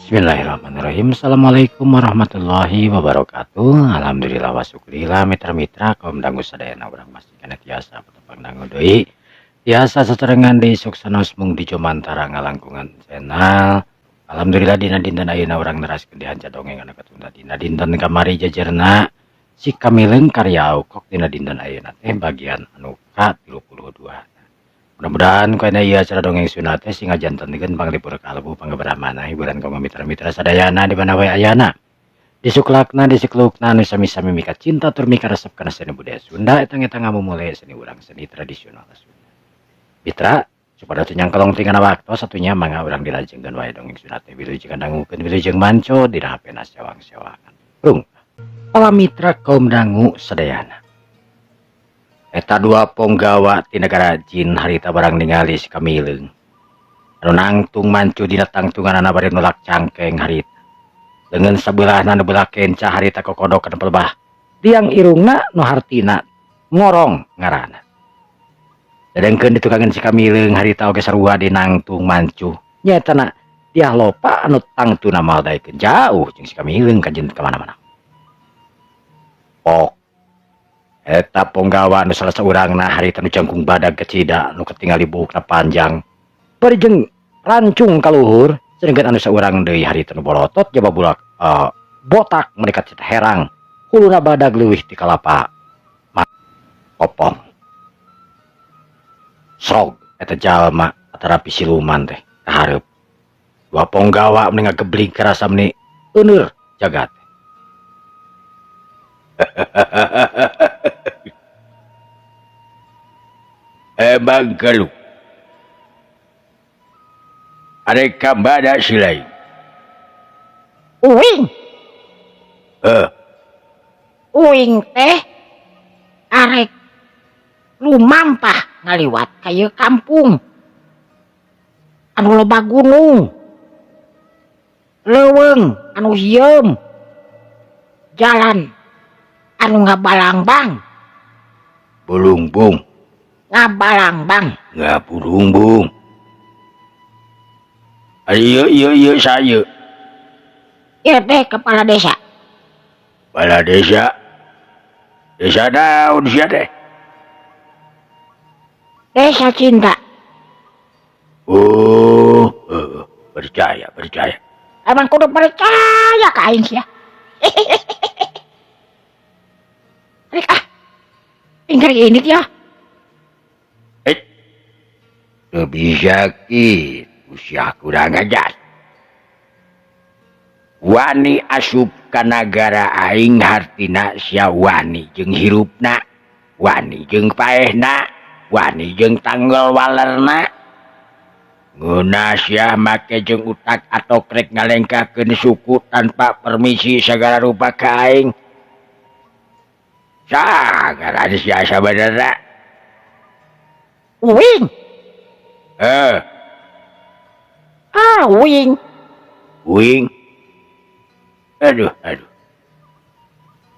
Bismillahirrahmanirrahim. Assalamualaikum warahmatullahi wabarakatuh. Alhamdulillah wa syukurillah mitra-mitra kaum dangu sadayana urang pastikan tiasa petepang dangu deui. Tiasa saterengan di suksanos mung di jomantara ngalangkungan channel. Alhamdulillah dina dinten ayeuna urang neraskeun dihanca dongeng kana katunda dina dinten kamari jajarna si kamileung karya aukok dina dinten ayeuna teh bagian anu ka-32. Mudah-mudahan kena iya acara dongeng sunat sing ngajantenkeun panglipur kalbu panggeberamana hiburan kaum mitra-mitra sadayana di mana wae ayana. Disuklakna disiklukna anu sami-sami mika cinta tur mika resep kana seni budaya Sunda eta-eta ngamumule seni urang seni tradisional Sunda. Mitra, supaya teu nyangkelong tingana waktu satunya mangga urang dilajengkeun wae dongeng sunat teh wilujeng dangukeun wilujeng manco dina hapena sewang-sewangan. Rung. Para mitra kaum dangu sadayana. Eta dua ponggawa di negara jin harita barang ningali si kamileung anu nangtung mancu dina tangtunganana bari nolak cangkeng harita dengan sebelahna nu belah kenca harita kokodokeun pelbah tiang irungna nu hartina ngorong ngaranna dadengkeun ditukangeun si kamileung harita oge sarua di nangtung mancu nyatana tiah lopa anu tangtuna maldaikeun jauh jeung si kamileung kajen kamana-mana. Eta ponggawa anu salah saurangna harita nu jangkung badag kecida nu ketingali buukna panjang bari jeung rancung kaluhur sedengkeun anu saurang deui harita nu bolotot jaba bulak botak mendekat cita herang huluna badag leuwih ti kalapa popong srog eta jalma atarapi siluman teh kahareup dua ponggawa mending ngagebling karasa meni euneur jagat. Emang galuh areka bada silai uing uing teh arek lumampah ngaliwat kaya kampung anu loba gunung leuweung anu hieum jalan anu ngabalangbang bulungbung ngabalangbang ngabulungbung iya saya ieu teh kepala desa desa naon sia teh desa cinta. Percaya Emang kudu percaya ka aing sia. Rek pinggir ini ya. Teu bisa kitu sia kurang ajar. Wani asup ka nagara aing hartina sia wani jeung hirupna, wani jeung paehna, wani jeung tanggel walerna. Ngeuna sia make jeung utak atau krek ngalengkakeun suku tanpa permisi sagala rupa ka aing. Sagala sia sabenerna. Uing. Uing. Uing. Aduh.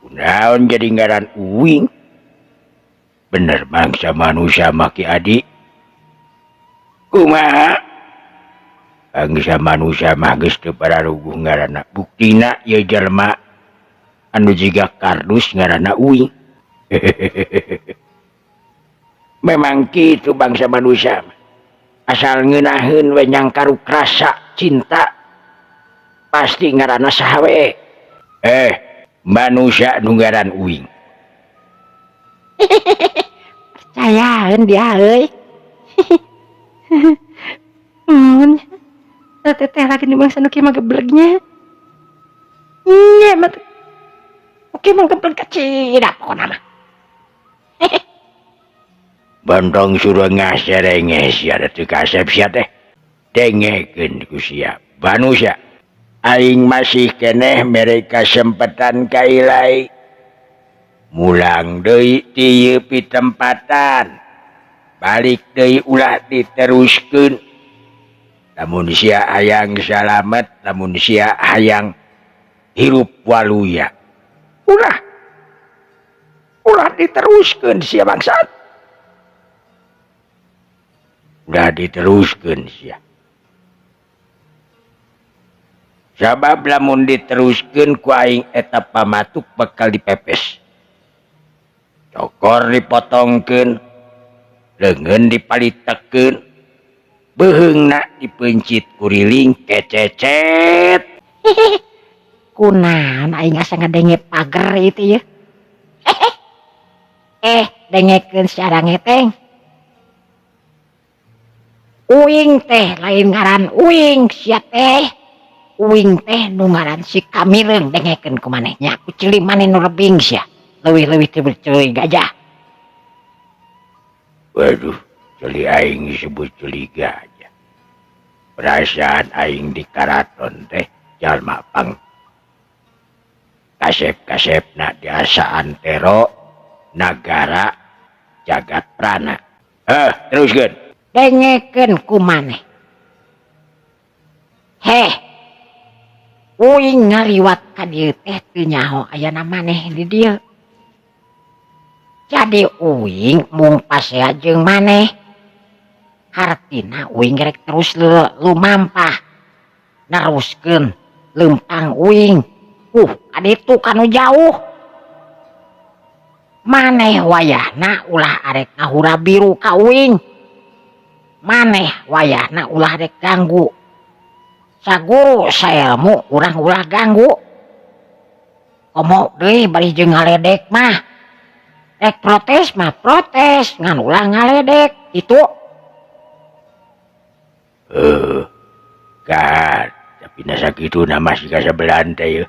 Kunaon jadi ngaran uing? Bener bangsa manusia maki adik. Kumaha? Bangsa manusia mah geus teu pararuguh ngaranna. Buktina ieu jelema anu jiga kardus ngaranna uing. Memang kitu bangsa manusia mah. Asal ngeunaheun we nyangkaruk rasa cinta pasti ngaranna saha we. Manusia nu ngaran uing. Percayaeun dia euy. Teteh lagi di bangsa nu kieu mah geblegnya. Nya mah. Oke mah gebleg kecil pokona mah. Bantong suruh ngaserenge sia teu kasep sia teh. Dengekeun ku sia. Manusia aing masih keneh mere kasempetan kailai. Mulang deui ti ieu pitempatan. Balik deui ulah diteruskeun. Lamun sia hayang salamet, lamun sia hayang hirup waluya. Ulah diteruskeun sia bangsat. Udah diteruskeun sia. Sabab lamun diteruskeun ku aing eta pamatuk bakal dipepes. Cokor dipotongkeun, leungeun dipalitekeun, beheungna dipencit kuriling kececet. Kunaon aing asa ngadenge pager itu ya. Dengekeun secara ngeteng. Uing teh lain ngaran uing sia teh. Uing teh nu ngaran si Kamileung dengekeun ku maneh nya ku ceuli maneh nu lebing sia. Leuwih-leuwih teu ceuli gajah. Waduh, ceuli aing disebut ceuli gajah. Perasaan aing di karaton teh jalma pang kasep-kasepna diasa antero nagara jagat prana. Teruskeun. Dengekeun ku maneh. Uing ngaliwat ka dieu teh teu nyaho aya maneh di dieu. Jadi uing mung pasea jeung maneh. Hartina uing rek terus lumampah. Neruskeun leumpang uing. Aditu kanu jauh. Maneh wayahna ulah arek ngahura biru ka uing. Maneh wayahna ulah rek ganggu. Saguru saelmu urang ulah ganggu. Komo deui bari jeung ngaledek mah. Rek protes mah protes ngan ulah ngaledek itu. Kan, tapi nasa kitu nama si kasabelan teh.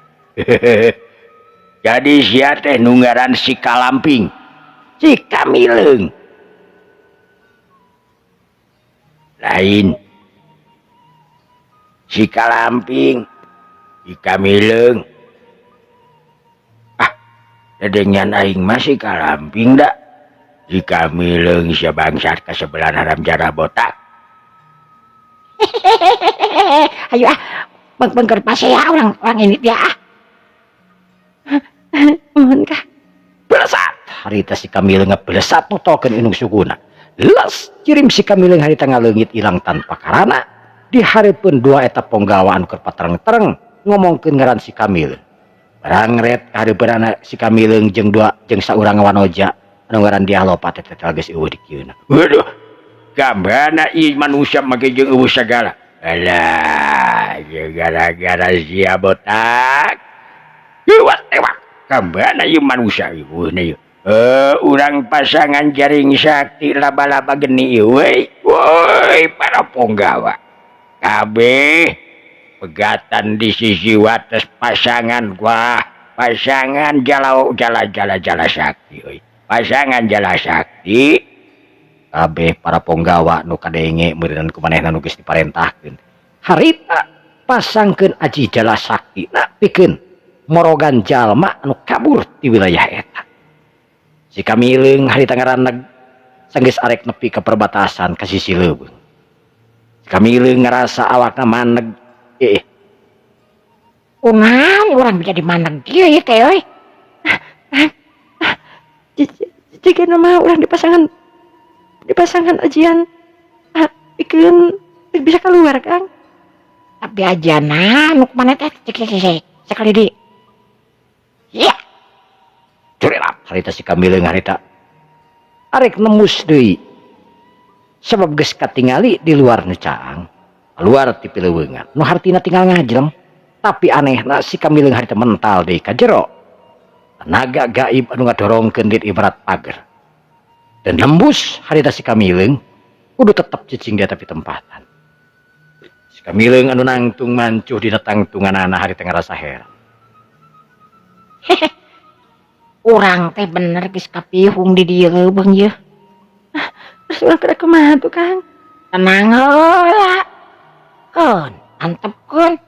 Jadi sia teh nu ngaran si Kalamping, si Kamileung. Lain. Si Kalamping, si Kamileung. Dedengan aing mah si Kalamping da. Si Kamileung sia bangsat kasebelan haram jara botak. Ayo bengker pasea orang ini dia mohon kah belesat harita si Kamileung belesat nutokeun inung suguna les kirim si Kamileung harita ngaleungit ilang tanpa karana di hareupeun dua eta ponggawa anu keur patereng-tereng ngomongkeun ngaran si Kamileung barang ret hareupeunana si Kamileung jeung saurang wanoja anu ngaran Dialopat eta geus eueuh di kieuna. Waduh, gambana ieu manusia make jeung eueuh sagala. Alah, gara-gara sia botak. Yuwat tewak, gambana ieu manusia eueuh na ieu. Urang pasangan jaring sakti laba-laba geni ieu we. Woi, para ponggawa. Kabeh pegatan di sisi wates pasangan gua. Pasangan jala sakti euy. Pasangan jala sakti. Kabeh para ponggawa nu kadenge meureun ku manehna nu geus diparentahkeun. Harita pasangkeun aji jala saktina pikeun morogan jalma anu kabur ti wilayah eta. Si Kamileung harita ngaraneg sanggeus arek nepi ka perbatasan ka sisi leuweung. Si Kamileung ngarasa awakna maneg. Kunaon urang bisa dimaneg kieu ye teh euy. Jigana mah urang dipasangkan ajian pikeun bisa keluar Kang. Tapi ajianna nu kumaneh teh cek sekali di. Ya. Curelap harita si Kamileung harita arek nembus deui. Sebab geus katingali di luar nu caang, keluar ti pileuweungan. Nu hartina tinggal ngajlem, tapi anehna si Kamileung harita mental deui ka jero. Tenaga gaib anu ngadorongkeun di ibarat pager. Dan nembus harita si Kamileung kudu tetep cicing di tapi tempatan. Si Kamileung anu nangtung mancuh dina tangtunganana harita ngarasa heran. Urang teh bener geus kapihung di dieu leubeung ieu. Terus urang kada kumaha tuh Kang? Tenang heula. Antepkeun.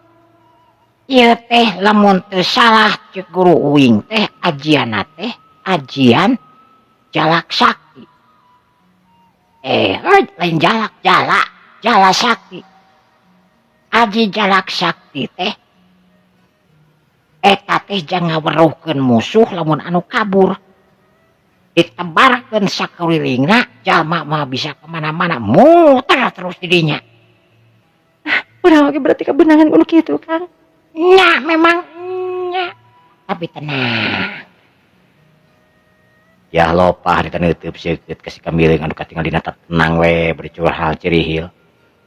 Ieu teh lamun teu salah ceuk guru uing teh ajianna teh ajian jalak sakti. Lain jala sakti. Aji jalak sakti teh eta teh jang ngaweruhkeun musuh lamun anu kabur. Ditebarkeun sakurilingna jalma mah bisa kemana-mana muter terus di dinya. Urang oge berarti kebenangan anu kitu Kang. Nya memang nya. Tapi tenang. Ya lopa harita neuteub seukeut ka si Kamileung anu katinggal dina tenang we bari curhat cirihil.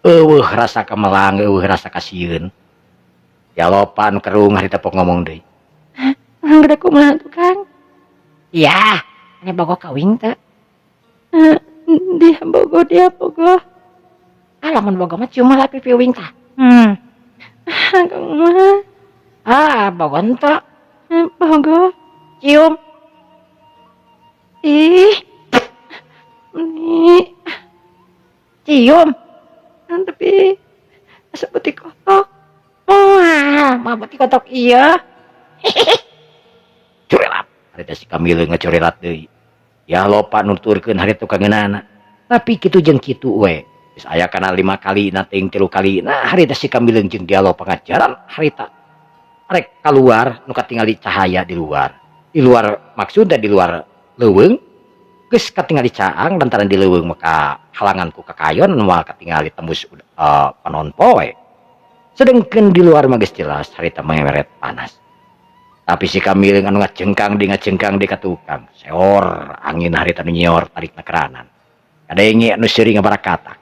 Eueuh rasa kamelang, eueuh rasa kasieun. Ya lopa anu kerung harita pok ngomong deui. Gede kumaha tuh Kang? Ya, ini bogo kawing teh. Dia bogo. Lamun bogo mah cium lah pipiwing tah. Kang mah. Bogo ente. Bogo. Cium. Ih. Ini. Cium. Tapi seperti kotok. Mah putih kotok iya. Curelat harita si Kamileung ngacurelat deui. Ya lopa nuturkeun harita kangeunana. Tapi kitu jeung kitu we. Geus aya kana 5 kali na teuing 3 kali. Nah harita si Kamileung jeung dia lopa ngajaran harita rek kaluar nu katingali cahaya di luar. Di luar maksudna di luar leuweung geus katingali caang lantaran di leuweung maka halangan ku kakayon nu katingali tembus panon poe. Sedengkeun di luar mah geus jelas harita meweret panas. Tapi si Kamileung anu ngacengkang di ka tukang. Seor angin harita nu nyior tarikna keranan. Kadenge anu seuring ngabarakatak.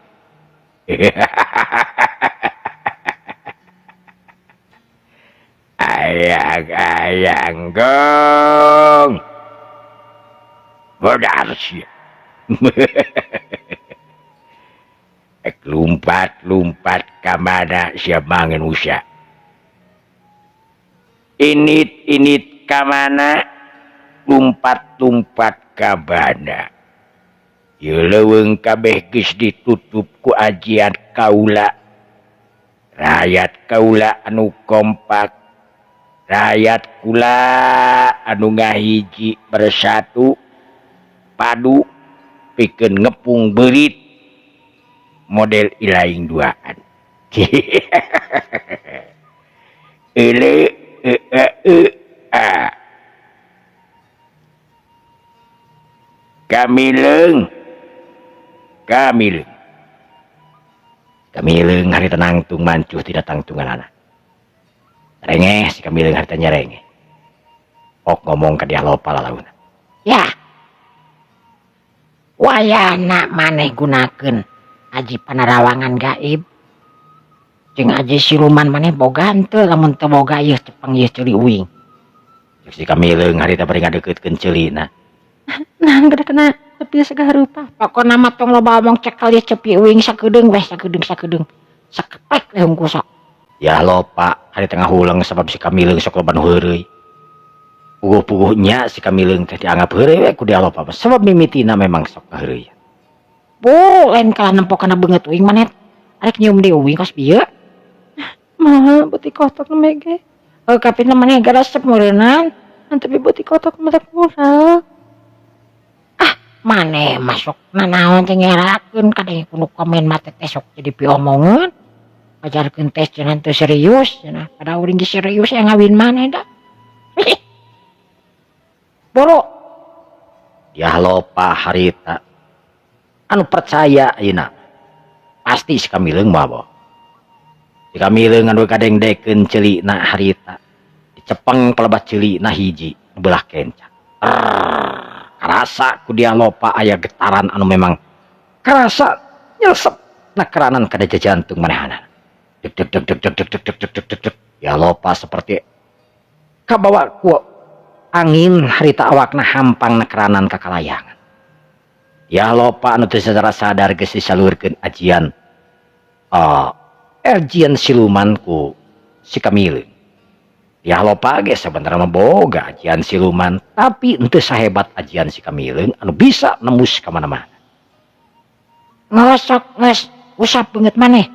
Ayang gong. Bodar sia. Ek lumpat ka mana sia mangen usah. Init ka mana lumpat ka bana. Ieu leuweung kabeh geus ditutup ku ajian kaula. Rakyat kaula anu kompak. Rakyat kula anu ngahiji bersatu padu pikeun ngepung beurit model ilaing duaan. Ele Kamileung harita nangtung mancuh tidak tangtunganana. Rengeh si Kamileung harita nyerengeh. Pok ngomong ka dia lopa lalauna. Ya. Wayana maneh gunakeun aji panarawangan gaib. Jeung aji siluman maneh boga henteu lamun teu boga ieu cepeng ieu ceuli uing. Si Kamileung harita bari ngadeukeukeun ceulina. Nah, gede kena tepi segala rupa. Pokona mah tong loba omong cek kali cepi uing sakedeung weh sakedeung. Sakepek we hungku sok. Ya lopa hari tengah hulang sebab si Kamileung sok loba nu heureuy. Puguh-puguhnya si Kamileung teh dianggap heureuy we ku dia lopa sebab mimitina memang sok heureuy. Bu, lain kala nempokana beungeut uing manet. Arek nyium di uing kos bieu. Mah beuti kotok nu mege. Kapina maneh gara resep meureunnan. Tapi beuti kotok mah teh murah. Maneh masuk nanaon teh ngerakeun kadang kudu komen mah teh sok jadi piomongeun. Ajarkeun tes cenah teu serius cenah. Pada uring geus serius yang ngawin maneh da. Boro. Ya lopa harita. Anu percaya ayeuna. Pasti si Kamileung mah boh. Si Kamileung anu kadengdekeun ceulina harita. Dicepeng pelebat ceulina hiji belah kenca. Karasa ku dia lopa aya getaran anu memang kerasa nyelsep na keranan kada jantung manehana. Deg. Ya lopa seperti kabawa ku angin harita awakna hampang na keranan kakalayangan. Ya lopa anu teu secara sadar geus disalurkeun ajian siluman ku si Kamileung. Ya lopa ge sebenarnya boga ajian siluman, tapi henteu sahebat ajian si Kamileung anu bisa nembus ka mana-mana. Geus usap beungeut maneh.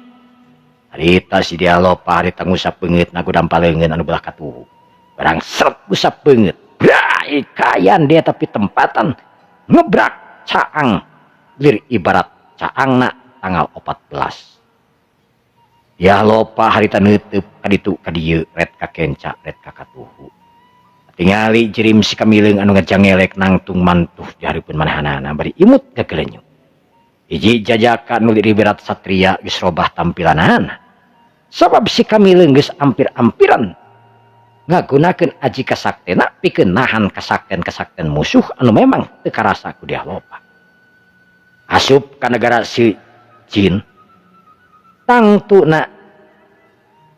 Harita si dia lopa harita ngusap beungeut na gudang paleungeun anu belah katuhu. Barang seret usap beungeut. Brai kayan dia tapi tempatan ngebrak caang. Lir ibarat caangna tanggal 14. Ya lopa harita neuteub kaditu kadieu red ka kenca red ka katuhu. Tingali jirim si Kamileung anu ngajangelek nangtung mantuh di hareupeun manehanana bari imut gagelenyuk. Hiji jajaka nu berat satria geus robah tampilanana. Sabab si Kamileung geus ampir-ampiran ngagunakeun aji kasaktena pikeun nahan kasakten musuh anu memang teu karasa ku dia loba. Asup ka negara si jin tangtuna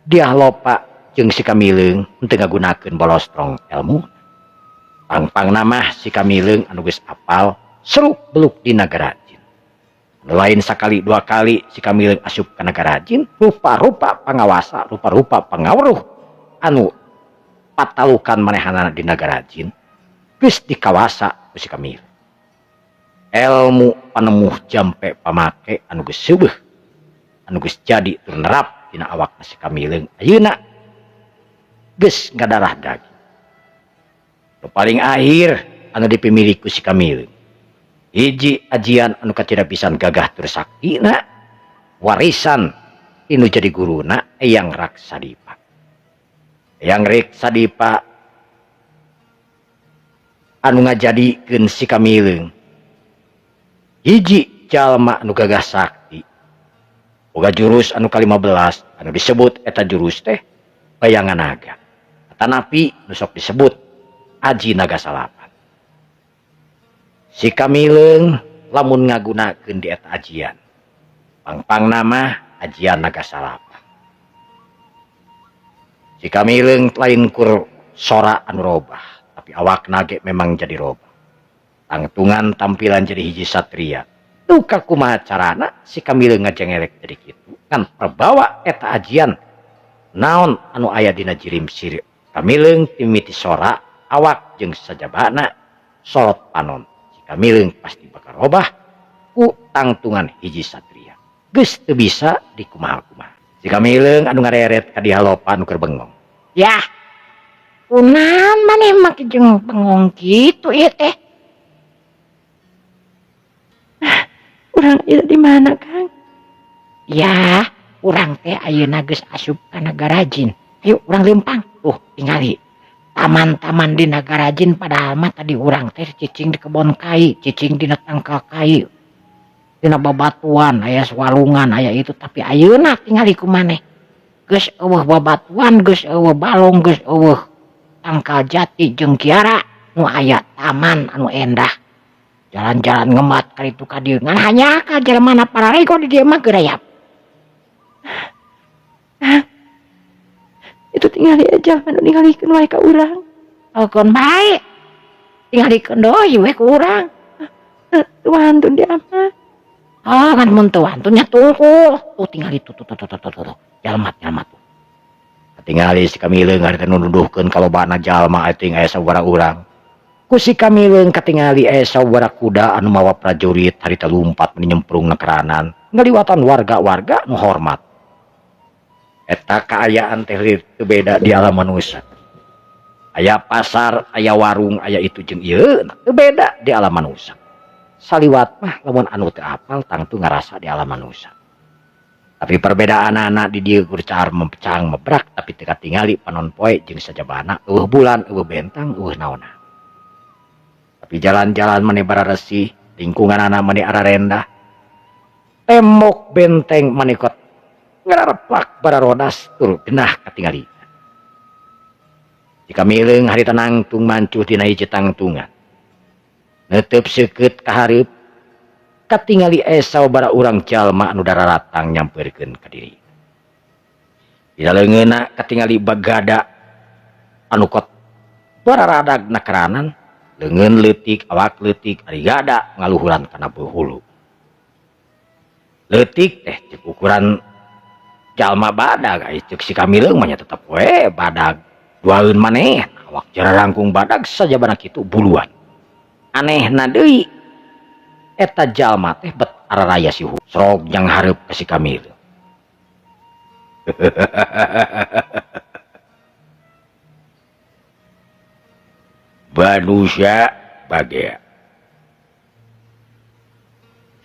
dia loba jeung si Kamileung teu ngagunakeun bolostrong ilmu. Pang nama si Kamileung anu geus apal seluk beluk di negara jin. Anu lain sakali dua kali si Kamileung asup ka negara jin, rupa-rupa pangawasa, rupa-rupa pangawruh anu patalukan manehanana di negara jin geus dikawasa ku si Kamileung. Ilmu panemuh jampe pamake anu geus seubeung, anu geus jadi tur nerap dina awak si Kamileung ayeuna geus ngadarah daging. Nu paling akhir anu dipimilih ku si Kamileung hiji ajian anu katira pisan gagah tur saktina warisan inu jadi guruna Eyang Raksadipa. Eyang Raksadipa anu ngajadikeun si Kamileung hiji jalma anu gagah sakti boga jurus anu ka-15 anu disebut eta jurus teh bayangan naga atanapi nu sok disebut Aji Naga Salapan. Si Kamileung lamun ngagunakeun di eta ajian pang nama ajian Naga Salapan. Si Kamileung lain kur sora anu robah tapi awak nage memang jadi robah. Tangtungan tampilan jadi hiji satria. Tuka kumaha carana si Kamileung ngajengelek jadi kitu kan perbawa eta ajian naon anu aya dina jirim si Kamileung timiti sora awak jeung sajabana sorot panon. Si Kamileung pasti bakal robah ku tangtungan hiji satria. Geus teu bisa dikumaha-kumaha. Si Kamileung anu ngareret ka dihalopan nu keur bengong. Yah, kunaon maneh make jeung bengong kitu ieu teh? Urang ieu di mana, Kang? Ya, urang teh ayeuna geus asup ka negara jin. Ayo urang leumpang. Tingali. Taman-taman di negara jin padahal mah tadi urang teh cicing di kebon kai, cicing di tangkal kai. Dina babatuan aya swalungan aya itu tapi ayeuna tingali ku maneh. Geus eueuh babatuan, geus eueuh balong, geus eueuh tangkal jati jeung kiara nu aya taman anu endah. Jalan-jalan ngemat kali itu ka dieu ngan hanya ka jelema pararego di dieu mah gerayap. Itu tingali aja anu ningalikeun wae ka urang. Alkon bae. Tingalikeun deui we ku urang. Tuantun dia mah. Oh kan mun teu wantunnya tungkul. Tingali tuh. Jalma tuh. Tingali si Kamileung harita nuduhkeun kalobana jalma ating aya sabaraha urang. Ku si Kamileung katingali aya sabaraha kuda anu mawa prajurit harita lumpat menyemprung nekeranan ngaliwatan warga-warga nu hormat. Eta kaayaan teh teu beda di alam manusia. Aya pasar, aya warung, aya itu jeung ieu teu beda di alam manusia. Saliwat mah lamun anu teu apal tangtu ngarasa di alam manusia. Tapi perbedaanana di dieu kurcaar mempecang mebrak tapi teu katingali panon poe jeung sajabana eueuh bulan, eueuh bentang, eueuh naonna. Tapi jalan-jalan maneh bararesi, lingkunganana maneh ararendah. Tembok benteng maneh kot ngarareplak bararodas tur genah katingali. Si Kamileung harita nangtung mancuh tina hiji tangtungan. Neuteub seukeut ka hareup katingali aya sababaraha urang jalma anu dararatang nyampeurkeun ka diri. Di leungeunna katingali bagada anu kot bararadag nakeranan, leungeun leutik, awak leutik, ari gada ngaluhuran kana hulu. Leutik teh ceuk ukuran jalma badag ceuk si Kamileung mah nya tetep we badag duaeun maneh awak jararangkung badag sajabana kitu buluan. Anehna deui eta jalma teh bet araraya si hulu srog jang hareup ka si Kamileung. Manusia bagea.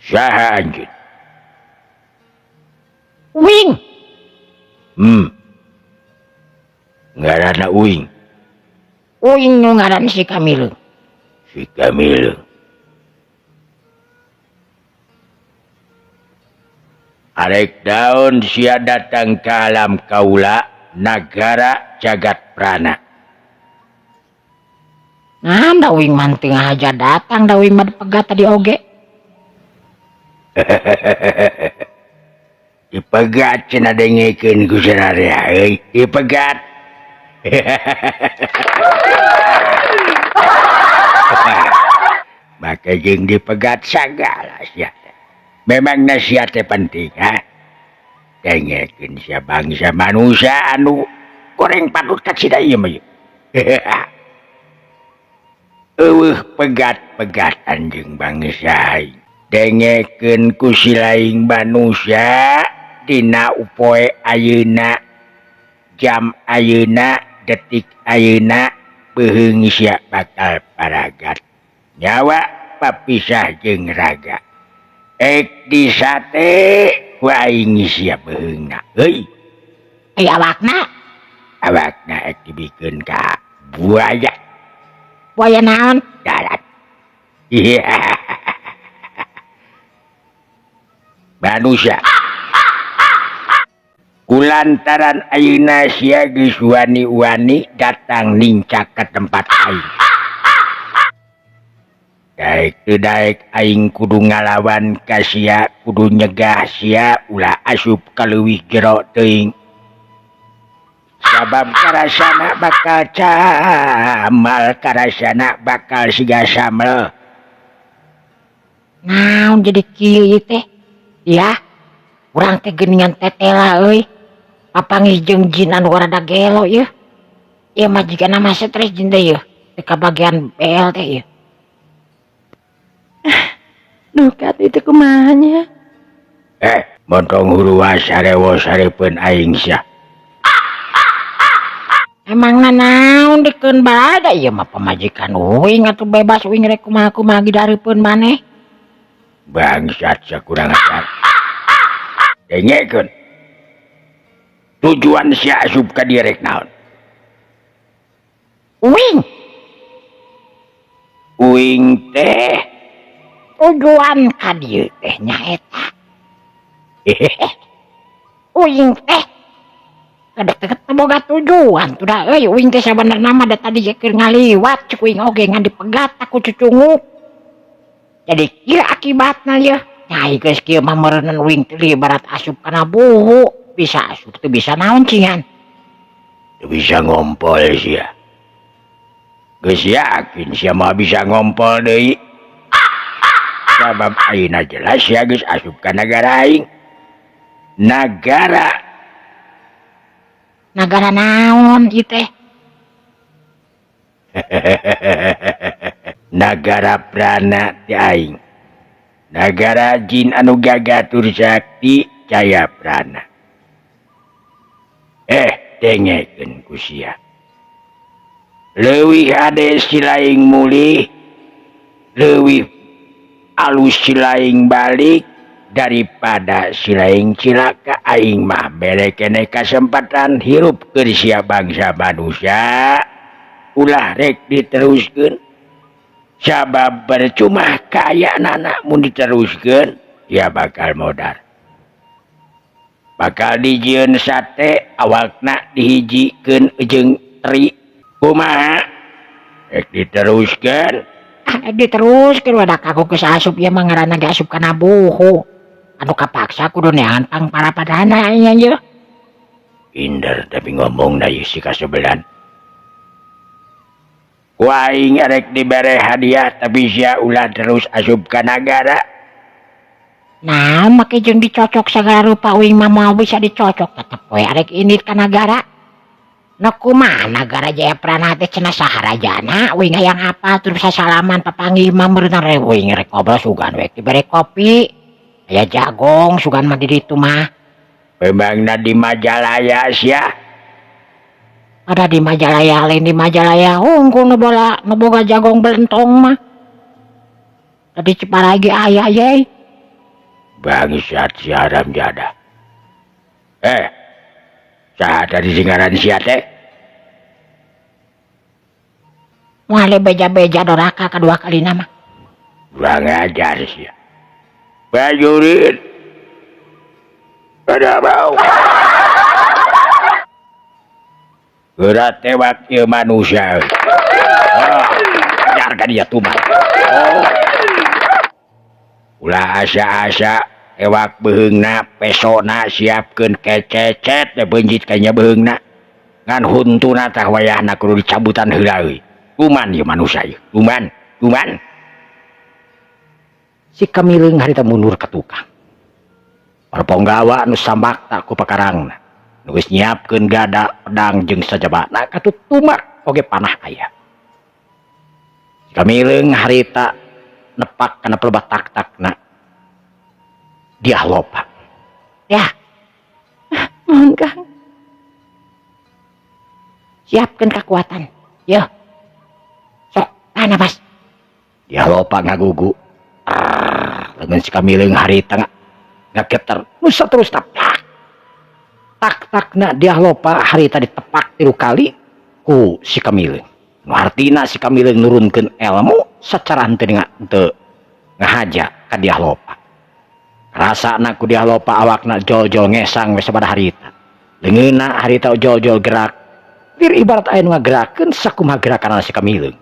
Saha anjeun? Uing. Ngaranna Uing. Uing nu ngaran si Kamileung. Si Kamileung. Arek daun sia datang ke alam kaula negara jagat prana. Nah, dawing man tengah aja datang, dawing mah pegat tadi oge. Dipegat cenah dengekeun ku sadaya euy. Dipegat. Maka jeung dipegat sagala sia. Memang nasihat teh penting, ha? Dengekeun sia bangsa manusia anu goreng patut ka cida ieu mah. Pegat-pegat anjing bangsa. Dengekeun ku si laing manusia dina upoe ayeuna, jam ayeuna, detik ayeuna beuheung sia bakal paragat. Nyawa papisah jeung raga. Ek disate ku aing sia beuheungna. Heuy. Awakna ek dibikeun ka buaya. Buaya naon? Darat. Iya. Manusia. Kulantaran ayeuna sia geus wani-wani datang nincak ke tempat aing. Daek teu daek aing kudu ngalawan ka sia, kudu nyegah sia ulah asup ka leuwih jero teuing. Sabab karasana bakal camal, karasana bakal siga samel. Naon jadi kieu teh? Ya, urang teh geuningan tetela euy. Papanggih jeung jin anu rada gelo ieu. Ieu mah jigana mah stres jin teh ieu. Teh ka bagian BL teh ieu. Dukat itu kumaha nya? Montong huruwa sarewo sarepeun aing sia. Emang naon dikeun bada ieu mah pamajikan uing atuh bebas uing rek kumaha-kumaha gidareupun maneh. Bangsat sakurang ajar. Dengekeun. Tujuan sia asup ka dieu rek naon? Uing teh tujuan ka dieu teh nyaeta. Uing teh kadek-deket boga tujuan tuh dah euy uing teh sabenerna mah da tadi keur ngaliwat cuk uing oge ngan dipegat aku cucunguk. Jadi ieu akibatna ieu. Nyai geus kieu mah meureun uing teh ibarat asup kana buhu, bisa asup teu bisa naon cingan. Teu bisa ngompol sia. Geus yakin sia mah bisa ngompol deui. Sabab ayeuna jelas sia geus asup ka nagara aing. Nagara naon ieu teh? Nagara Prana ti aing. Nagara jin anu gagatur sakti Jaya Prana. Dengekeun ku sia. Leuwih hade si laing mulih, leuwih alus si laing balik daripada si laing cilaka. Aing mah bere keneh kasempatan hirup keur sia bangsa manusia ulah rek diteruskeun. Sabab percuma kaayana mun diteruskeun ya bakal modar. Bakal dijieun sate awakna dihijikeun jeung teri. Kumaha? Rek diteruskeun. Diteruskeun wadah kaku geus asup ieu mah ngaranna ge asup kana buhu. Anu kapaksa kudu neangan pang para padana nya ieu. Inder tapi ngomongna ieu si kasebelan. Ku aing rek dibere hadiah tapi sia ulah terus asup ka nagara. Nah, make jeung dicocok sagala rupa uing mah moal bisa dicocok tetep we arek indit ka nagara. Nah kumaha nagara Jaya Prana teh cenah saharajana uing hayang apa terus sasalaman papanggih mah meureun rek uing rek ngobrol sugan we dibere kopi. Aya jagong sugan mah di ditu mah. Memangna di Majalaya sia. Ada di Majalaya lain di Majalaya hungkul nu boga jagong belentong mah. Tadi Ciparagi aya ye. Bangsat si haram jada. Saha tadi singaran sia teh? Moal beja-beja doraka kadua kalina mah. Kurang ajar sia. Prajurit. Pada bau. Geura tewak ieu manusia. benar ka dia tuman. Ulah asa-asa ewak beheungna pesona siapkeun kececet da beunjit kanya beheungna. Ngan huntuna tah wayahna kudu dicabutan heula euy. Kuman ieu manusia ieu. Kuman. Si Kamileung harita mundur ka tukang. Perponggawa anu samakta ku pakarangna. Nu geus nyiapkeun gada, pedang jeung sajabana katutumak oge panah aya. Si Kamileung harita nepak kana pelbatak-takna. Dia lopa. Ya. Mohon Kang. Siapkan kekuatan. Yo. Sok, kana Bas. Dia lopa ngagugu. Dengan si Kamileung harita ngageter. Nusa terus tapak. Tak-takna dia lopa harita ditepak 3 kali ku si Kamileung. Nu artina si Kamileung nurunkeun ilmu sacara henteu ngahaja ka dia lopa. Rasana ku dia lopa awakna jol-jol ngesang we sabada harita. Leungeunna harita jol-jol gerak. Lir ibarat aya nu ngagerakeun sakumaha gerakanna si Kamileung.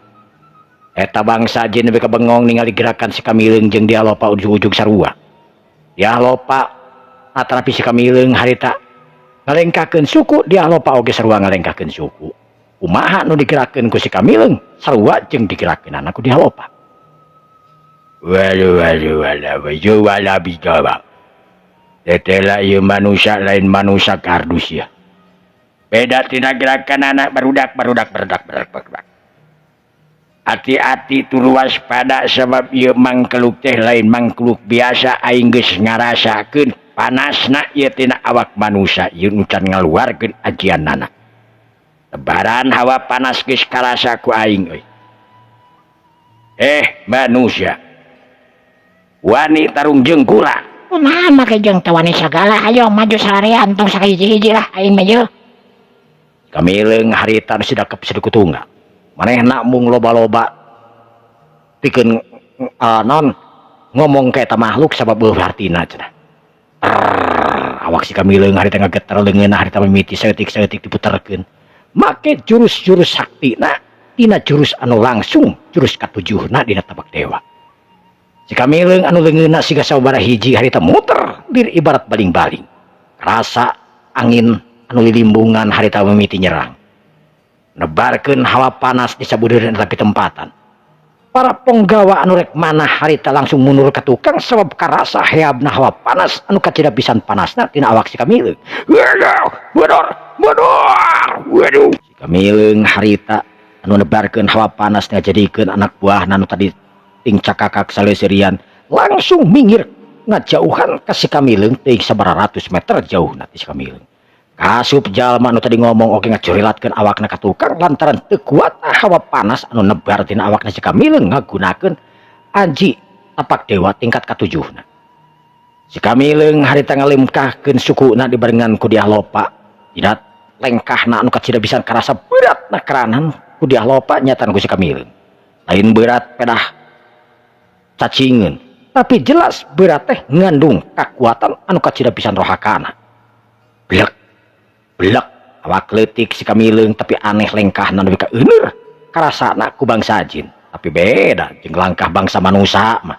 Eta bangsa jin nepi ka bengong ningali gerakan si Kamileung jeung dia lopa ujug-ujug sarua. Dia lopa natarapi si Kamileung harita ngalengkakeun suku, dia lopa oge sarua ngalengkakeun suku. Kumaha nu digerakeun ku si Kamileung sarua jeung digerakeun ku dia lopa. Waduh, wala bijawa. Tetela ieu manusia lain manusia kardus ya. Beda tina gerakan anak barudak. Hati-hati turu waspada sebab ieu mangkeluk teh lain mangkeluk biasa aing geus ngarasakeun panasna ieu tina awak manusia ieu nu can ngaluarkeun ajiannana. Lebaran hawa panas geus karasa ku aing euy. Manusia. Wani tarung jengkula. Kunaon make jeung teu wani sagala, ayo maju sararean tong sakahiji-hiji lah aing mah. Kamileung harita nu sidakep sideku tunggal. Manehna mung loba-loba pikeun ngomong ka eta makhluk sabab beuh artina cenah. Awak si Kamileung harita ngageter leungeunna harita mimiti saeutik-saeutik diputerkeun. Make jurus-jurus saktina tina jurus anu langsung jurus katujuhna dina tabak dewa. Si Kamileung anu leungeunna siga sababaraha hiji harita muter lir ibarat baling-baling. Rasa angin anu lilimbungan harita mimiti nyerang. Nebarkeun hawa panas di sabudeureun tapi tempatan. Para ponggawa anu rek manah harita langsung mundur ka tukang sabab karasa heabna hawa panas anu kacida pisan panasna tina awak si Kamileung. Waduh. Si Kamileung harita anu nebarkeun hawa panas ngajadikeun anak buahna anu tadi ting cakakak saleuseurian langsung minggir ngajauhan ka si Kamileung teuing sabaraha ratus meter jauhna ti si Kamileung. Kasup jalma anu tadi ngomong oge ngacurilatkeun awakna ka tukang lantaran teu kuat hawa panas anu nebar tina awakna si Kamileung ngagunakeun aji tapak dewa tingkat katujuhna. Si Kamileung harita ngalemkahkeun sukuna dibarengan ku dia lopa. Tidak lengkahna anu kacida pisan karasa beratna keranan ku dia lopa nyatan ku si Kamileung. Lain berat pedah cacingeun, tapi jelas berat teh ngandung kakuatan anu kacida pisan rohakana. Blek awak leutik si Kamileung tapi aneh lengkahna nepi ka euneur karasana ku bangsa jin, tapi beda jeung langkah bangsa manusia mah.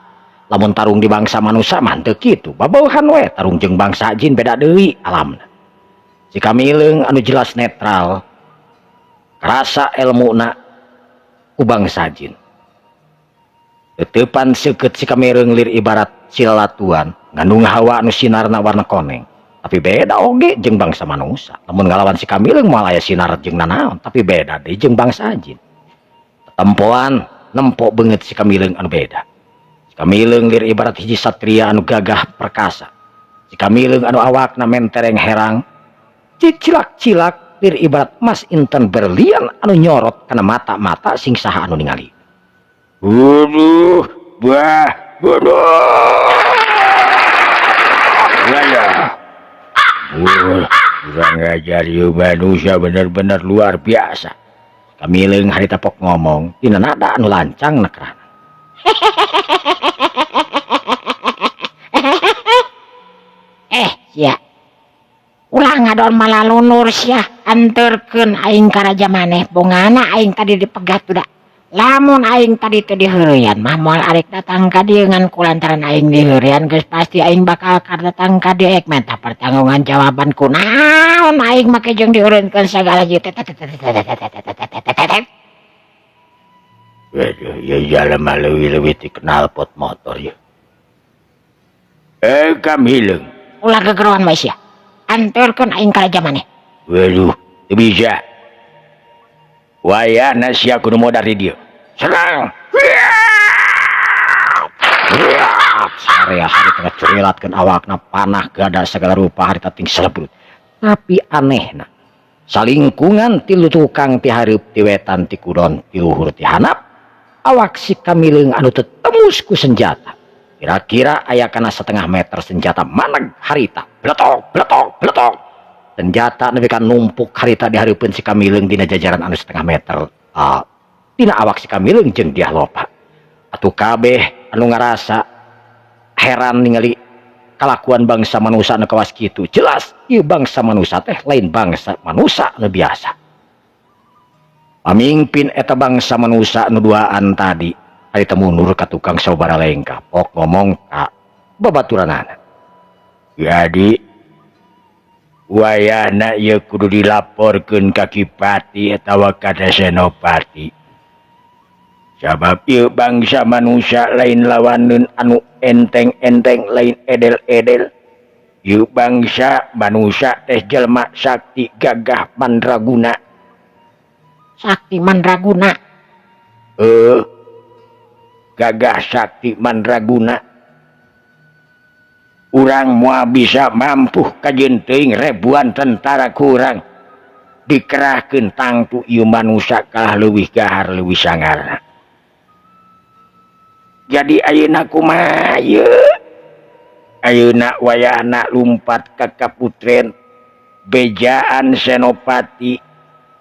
Lamun tarung di bangsa manusia mah teu kitu, babeuhan we tarung jeung bangsa jin beda deui alamna. Si Kamileung anu jelas netral karasa ilmuna ku bangsa jin. Teupan seukeut si Kamileung lir ibarat silatuan ngandung hawa anu sinarna warna koneng. Tapi beda oge jeung bangsa manusia. Lamun ngalawan si Kamileung moal aya sinar jeung nanaon, tapi beda deui jeung bangsa jin. Tempoan nempo beungeut si Kamileung anu beda. Si Kamileung lir ibarat hiji satria anu gagah perkasa. Si Kamileung anu awakna mentereng herang, cicilak-cilak lir ibarat emas inten berlian anu nyorot kana mata-mata sing saha anu ningali. Waduh. Kurang ajar ieu manusia bener-bener luar biasa. Kamileung harita pok ngomong tina nada anu lancang nekrana. Sia. Ulah ngadon malalunur sia anterkeun aing ka raja maneh bongana aing tadi dipegat udah. Lamun aing tadi teu diheureyan mah moal arek datang ka dieu ngan kulantaran aing diheureyan geus pasti aing bakal datang ka dieu ek minta pertanggungjawaban jawaban kunaon aing make jeung dieureunkeun sagala ieu teh. Waduh, ya jalema leuwih-leuwih ti kenal pot motor ya. Kamileung. Ulah gegeroan we sia. Anterkeun aing ka raja maneh. Waduh, teu bisa. Wayahna sia kudu modar di dieu. Serang. Sarea hari tengah curilatkeun awakna panah gada segala rupa harita ting selebrut. Tapi anehna salingkungan tilu tukang ti hareup ti wetan ti kudon ti luhur ti hanap awak si Kamileung anu teu tembus ku senjata. Kira-kira aya kana 1/2 meter senjata maneg harita. Bletok, bletok, bletok. Senjata nepi ka numpuk harita dihareupeun si Kamileung dina jajaran anu 1/2 meter. Dina awak si Kamileung jeung dia loba. Atuh kabeh anu ngarasa heran ningali kalakuan bangsa manusia anu kawas kitu. Jelas ieu bangsa manusia teh lain bangsa manusia anu biasa. Pamimpin eta bangsa manusia anu duaan tadi harita mundur ka tukang sababaraha lengkah pok ngomong ka babaturanana. Jadi wayahna ieu kudu dilaporkeun ka Kipati atawa ka Senopati. Sabab ieu bangsa manusia lain lawaneun anu enteng-enteng, lain edel-edel. Ieu bangsa manusia teh jelma sakti gagah mandraguna. Sakti mandraguna. Gagah sakti mandraguna. Urang moal bisa mampu kajeun teuing ribuan tentara kurang dikerahkeun tangtu ieu manusia kalah leuwih gahar leuwih sangar. Jadi ayeuna kumaha ieu? Ayeuna wayahna lumpat ka kaputren bejaan Senopati,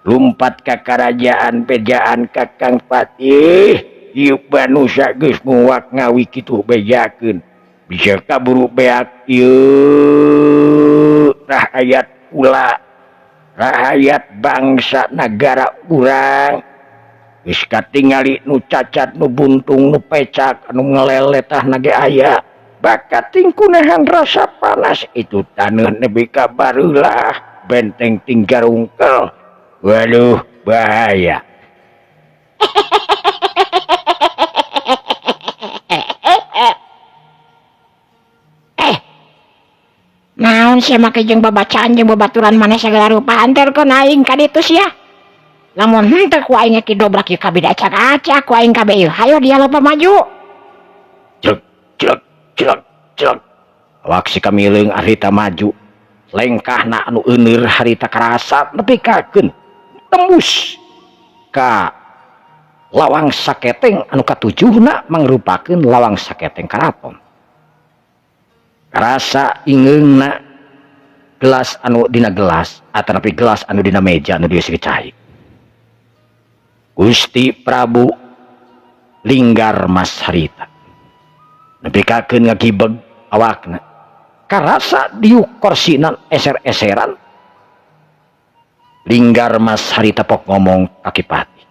lumpat ka karajaan bejaan Kakang Patih. Ieu manusia geus nguak ngawi kitu bejakeun. Bisa kaburu beak ieu rakyat pula, rakyat bangsa negara urang. Geus katingali nu cacat, nu buntung, nu pecak, anu ngeleletah nage aya. Bakat tingkunahan rasa panas itu taneuh nepi ka barulah benteng tinggarungkel. Waduh, bahaya. Naon sia make jeung babacaan jeung babaturan maneh sagala rupa anterkeun aing ka ditu sia. Lamun henteu ku aing ki dobrak ieu kabeh acak-acak ku aing kabeh ieu. Hayo dia loba maju. Jelek, jelek, jelek, jelek. Awak si Kamileung harita maju. Lengkahna anu euneur harita karasa nepi kakeun tembus ka lawang saketeng anu katujuhna mangrupakeun lawang saketeng karaton. Karasa ingeungna gelas anu dina gelas atanapi gelas anu dina meja anu dieusi cai. Gusti Prabu Linggarmas harita nepi kakeun ngagibeg awakna. Karasa diuk korsinan eser-eseran. Linggarmas harita pok ngomong ka Kipati.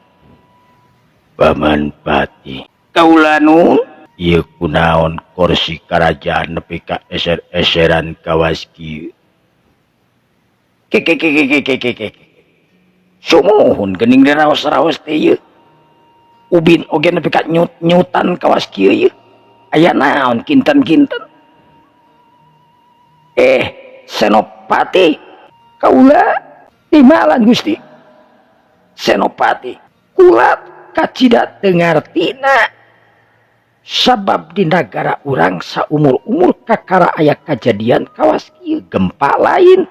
Paman Pati, kaula nuhun. Ieu kunaon kursi kerajaan nepi ka eser-eseran kawas kieu. Sumuhun geuning diraos-raos teh ieu. Ubin oge nepi ka nyut-nyutan kawas kieu ieu. Aya naon kinten-kinten? Senopati, kaula timalan Gusti. Senopati, kula kacida teu ngartina. Sabab di negara urang saumur-umur kakara aya kejadian kawas kieu gempa lain.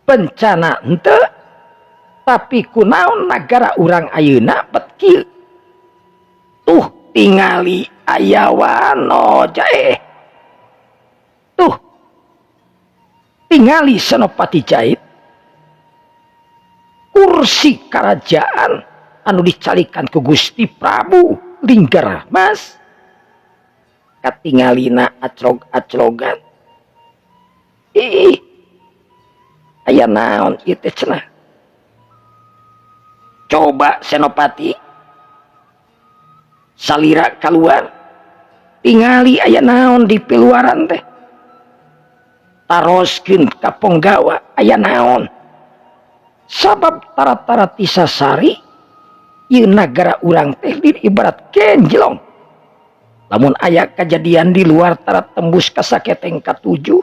Bencana henteu. Tapi kunaon negara urang ayeuna bet kieu. Tuh tingali aya wanoja Tuh tingali Senopati Jait. Kursi kerajaan anu dicalikan ku Gusti Prabu Linggarmas katingalina aclog-aclogan. Aya naon ieu teh cenah? Coba Senopati salira keluar tingali aya naon di piluaran teh taroskeun ka Ponggawa aya naon sabab tara-tara Tisasari ieu nagara urang teh ibarat kenjelong lamun aya kejadian di luar tara tembus ka saketeng katujuh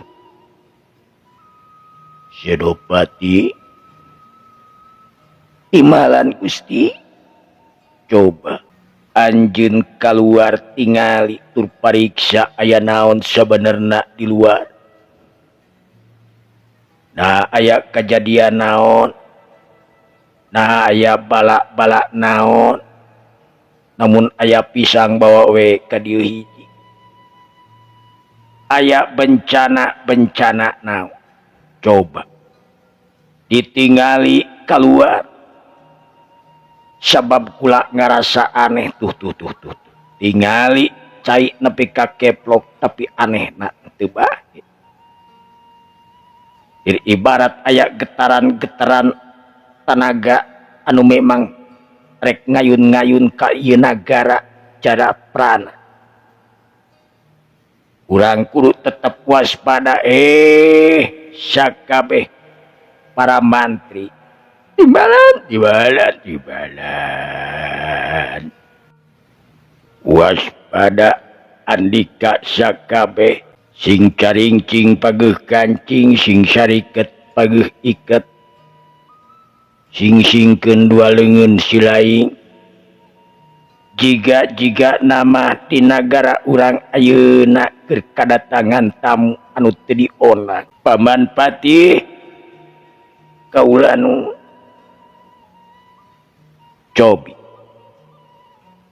Senopati imalan Gusti coba anjeun keluar tingali tur pariksa aya naon sabenerna di luar nah aya kejadian naon nah aya balak-balak naon namun aya pisang bawa we ka dieu hiji aya bencana naon coba ditingali keluar sabab kula ngarasa aneh tuh tingali cai nepi ka keplok tapi aneh na teu bae ibarat aya getaran-getaran tanaga anu memang rek ngayun-ngayun ka ieu nagara cara prana urang kudu tetep waspada sakabeh para mantri timbalan waspada andika sakabeh sing caringcing pageuh kancing sing sareket pageuh iket sing singkeun dua leungeun silaing jiga nama di nagara urang ayeuna keur kadatangan tamu anu teu diolah paman patih kaula nu cobi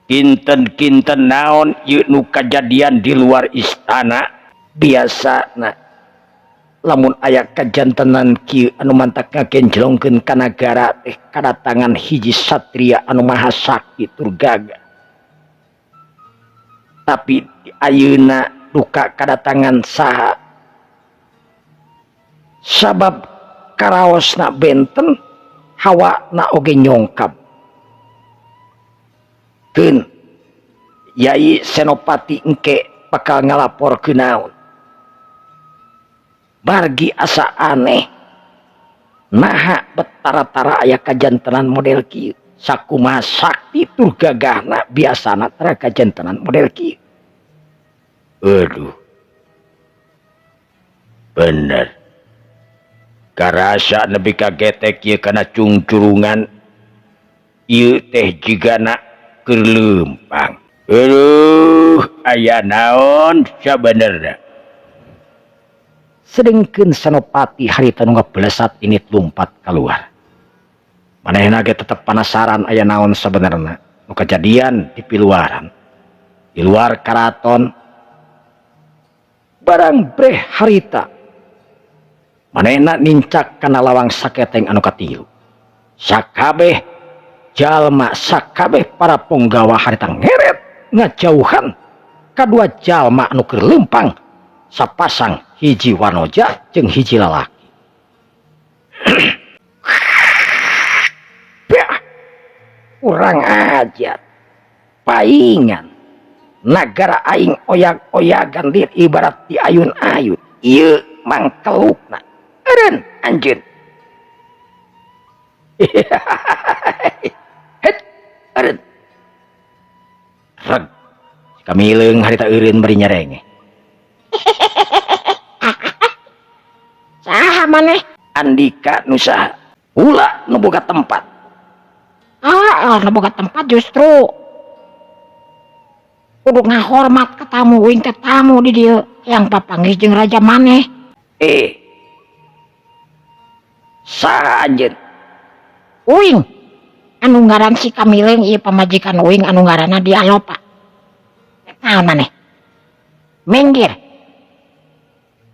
kinten-kinten naon ieu nu kajadian di luar istana biasana lamun aya kajantenan kieu anu mantak ngakenjelongkeun ka nagara teh kadatangan hiji satria anu maha sakti tur gagah tapi ayeuna duka kadatangan saha sabab karaosna benten hawana oge nyongkap keun Yai Senopati engke bakal ngalaporkeun naon bargi asa aneh naha betara-tara aya kajantenan model kieu sakumaha sakti tur gagahna biasana tara kajantenan model kieu aduh bener karasa nepi ka getek ieu kana cungcurungan ieu teh jigana keur leumpang aduh aya naon sabenerna sedengkeun Senopati harita nu ngabelesat ini lumpat keluar manehna ge tetep penasaran aya naon sabenerna nu kejadian di piluaran di luar karaton barang breh harita manehna nincak kana lawang saketeng anu katilu sakabeh jalma sakabeh para punggawa harita ngeret ngajauhan kadua jalma anu keur leumpang sapasang hiji wanoja jeung hiji lalaki kurang ajar paingan nagara aing oyak-oyagan lir ibarat di ayun-ayun ieu mangkelukna eureun anjeun het eureun reg kamileung harita eureun bari nyarenge Saha maneh? Andika nu saha ulah nu boga tempat Nu boga tempat justru kudu ngahormat ka tamu uing teh tamu di dieu yang papanggih jeung raja maneh saha anjeun uing anu ngaran si Kamileng ieu pamajikan uing anu ngaranna Dialopa naon maneh minggir